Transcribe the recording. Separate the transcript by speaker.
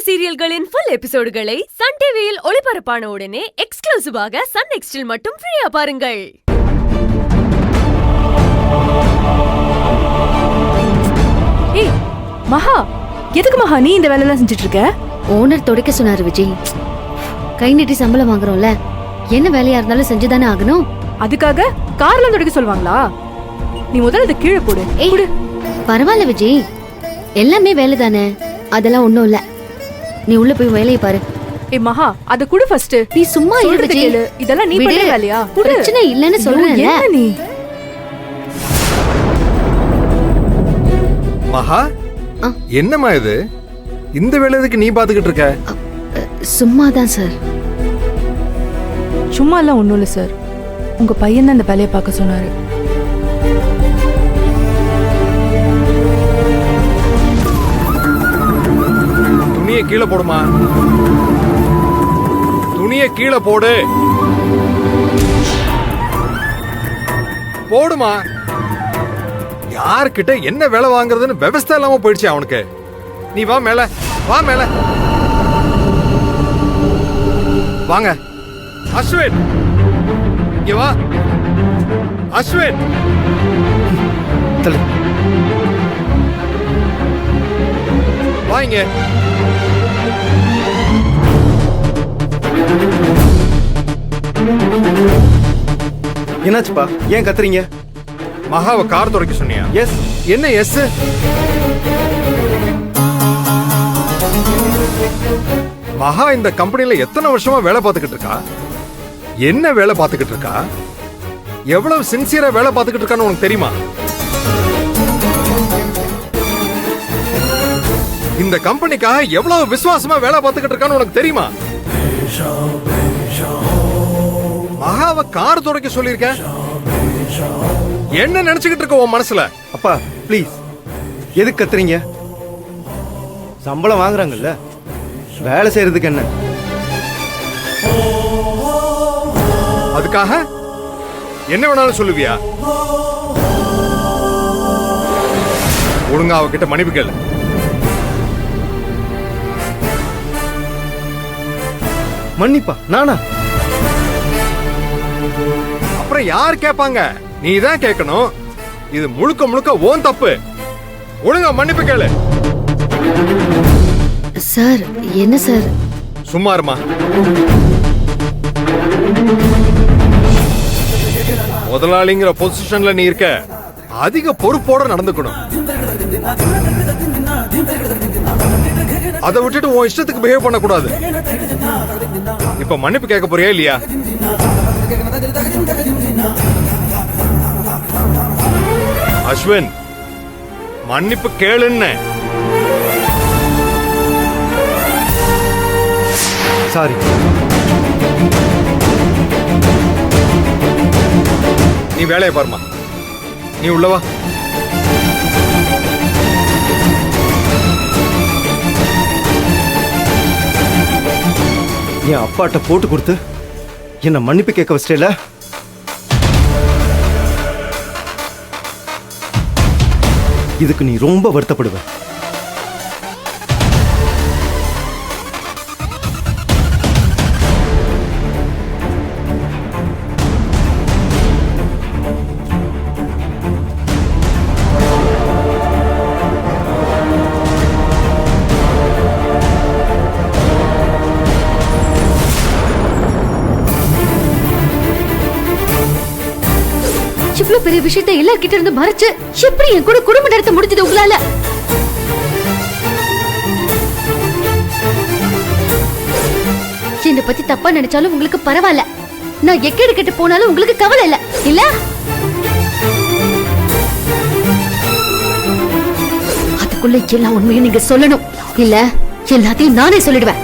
Speaker 1: சீரியல்களின் full எபிசோடுகளை Sun டிவியில் ஒளிபரப்பான உடனே எக்ஸ்க்ளூசிவாக சன் நெக்ஸ்டில் மட்டும் ஃப்ரீயா பாருங்கள்.
Speaker 2: ஏய் மகா, எதுக்கு மகா நீ இந்த வேலையெல்லாம் செஞ்சுட்டு இருக்க?
Speaker 3: ஓனர் துடைக்க சொன்னாரு விஜய். கை நீட்டி சம்பளம் வாங்குறோம்ல, என்ன வேலையா இருந்தாலும் செஞ்சுதானே ஆகணும்.
Speaker 2: அதுக்காக கார்ல துடைக்க சொல்லுவாங்களா? நீ முதல்ல இதை கீழே போடு.
Speaker 3: ஏய் பரவாயில்ல விஜய், எல்லாமே வேலை தானே, அதெல்லாம் ஒண்ணும் இல்ல. நீ உள்ள போய் வேலையை பாரு.
Speaker 2: ஏய் மகா, அத குடு ஃபர்ஸ்ட்.
Speaker 3: நீ சும்மா இரு விஜய்.
Speaker 2: இதெல்லாம் நீ பண்ற வேலையா?
Speaker 3: பிரச்சனை இல்லன்னு சொல்றேன்ல.
Speaker 2: நீ
Speaker 4: மகா, என்னம்மா இது? இந்த வேலை எதுக்கு நீ பாத்துக்கிட்டு இருக்க?
Speaker 3: சும்மாதான் சார்.
Speaker 2: சும்மா எல்லாம் ஒண்ணும் இல்ல சார், உங்க பையன் தான் இந்த வேலையை பார்க்க சொன்னாரு.
Speaker 4: துணியை கீழே போடுமா, துணியை கீழே போடு, போடுமா. யார்கிட்ட என்ன வேலை வாங்குறதுன்னு விவசாய இல்லாம போயிடுச்சு அவனுக்கு. நீ வா மேல, வா மேல வாங்க. அஸ்வின் இங்க வா. அஸ்வின் வாங்க.
Speaker 5: என்னாச்சுப்பா, ஏன் கத்துறீங்க?
Speaker 4: மகாவை கார் துடைக்க சொன்னியா?
Speaker 5: எஸ்.
Speaker 4: என்ன எஸ்? மகா இந்த கம்பெனில எத்தனை வருஷமா வேலை பார்த்துக்கிட்டு இருக்கா? என்ன வேலை பார்த்துக்கிட்டு இருக்கா? எவ்வளவு சின்சியரா வேலை பார்த்துக்கிட்டு இருக்கான்னு உனக்கு தெரியுமா? இந்த கம்பெனிக்காக எவ்வளவு விசுவாசமா வேலை பார்த்துக்கிட்டு இருக்கான்னு உனக்கு தெரியுமா? மகாவை கார் துடைக்க சொல்லியிருக்க, என்ன நினைச்சுக்கிட்டு இருக்க உன் மனசுல?
Speaker 5: அப்பா ப்ளீஸ், எதுக்கு கத்துறீங்க? சம்பளம் வாங்குறாங்கல்ல, வேலை செய்யறதுக்கு என்ன?
Speaker 4: அதுக்காக என்ன வேணாலும் சொல்லுவியா? ஒழுங்கா அவகிட்ட மன்னிப்பு கேளு.
Speaker 5: மன்னிப்பா? நானா?
Speaker 4: அப்புறம் யார் கேட்பாங்க? நீ தான் கேட்கணும். இது முழுக்க முழுக்க ஓன் தப்பு. ஒழுங்கா மன்னிப்பு கேளு.
Speaker 3: சார் என்ன சார்?
Speaker 4: சும்மா இருமா. முதலாளிங்கிற பொசிஷன்ல நீ இருக்க, அதிக பொறுப்போட நடந்துக்கணும். அதை விட்டுட்டு உன் இஷ்டத்துக்கு பிஹேவ் பண்ண கூடாது. இப்ப மன்னிப்பு கேட்க போறியா இல்லையா? அஸ்வின், மன்னிப்பு கேளுன்னு.
Speaker 5: சாரி.
Speaker 4: நீ வேலையை பாருமா. நீ உள்ளவா.
Speaker 5: என் அப்பாட்ட போட்டு கொடுத்து என்ன மன்னிப்பு கேட்க வச்சிட்டேல, இதுக்கு நீ ரொம்ப வருத்தப்படுவ.
Speaker 3: இவ்வளவு பெரிய விஷயத்தை எல்லார்கிட்ட இருந்து மறைச்சு எப்படி என் கூட குடும்ப நடத்த முடிஞ்சது உங்களால? என்னை பத்தி தப்பா நினைச்சாலும் உங்களுக்கு பரவாயில்ல. நான் எக்கேடு கெட்டு போனாலும் உங்களுக்கு கவலை இல்ல இல்ல? அதுக்குள்ள எல்லா உண்மையும் நீங்க சொல்லணும், இல்ல எல்லாத்தையும் நானே சொல்லிடுவேன்.